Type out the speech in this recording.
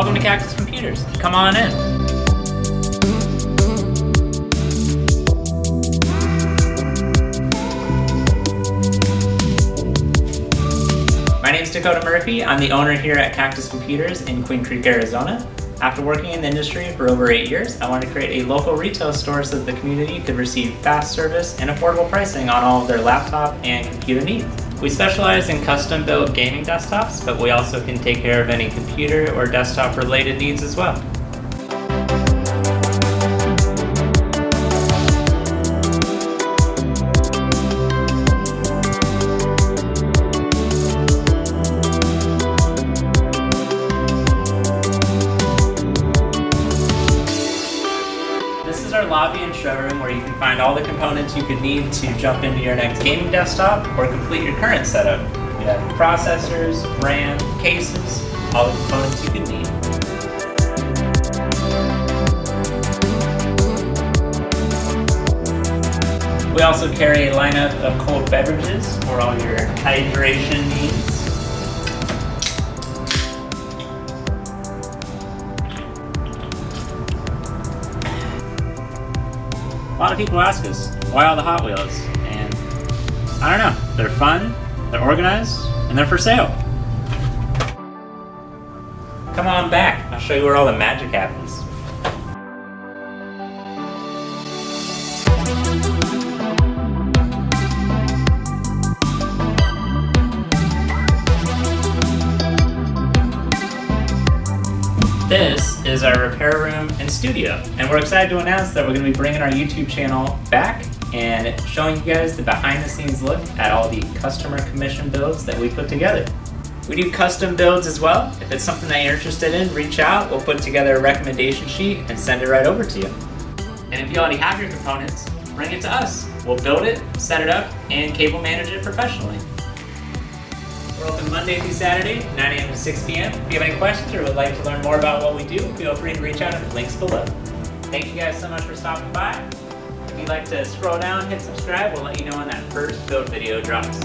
Welcome to Cactus Computers. Come on in. My name is Dakota Murphy. I'm the owner here at Cactus Computers in Queen Creek, Arizona. After working in the industry for over 8 years, I wanted to create a local retail store so that the community could receive fast service and affordable pricing on all of their laptop and computer needs. We specialize in custom-built gaming desktops, but we also can take care of any computer or desktop-related needs as well. This is our lobby and showroom where you can find all the components you could need to jump into your next gaming desktop or complete your current setup. We have processors, RAM, cases, all the components you could need. We also carry a lineup of cold beverages for all your hydration needs. A lot of people ask us, why all the Hot Wheels? And I don't know, they're fun, they're organized, and they're for sale. Come on back, I'll show you where all the magic happens. This is our repair room and studio, and we're excited to announce that we're going to be bringing our YouTube channel back and showing you guys the behind the scenes look at all the customer commission builds that we put together. We do custom builds as well. If it's something that you're interested in, reach out. We'll put together a recommendation sheet and send it right over to you. And if you already have your components, bring it to us. We'll build it, set it up, and cable manage it professionally. We're open Monday through Saturday, 9 a.m. to 6 p.m. If you have any questions or would like to learn more about what we do, feel free to reach out at the links below. Thank you guys so much for stopping by. If you'd like to scroll down, hit subscribe, we'll let you know when that first build video drops.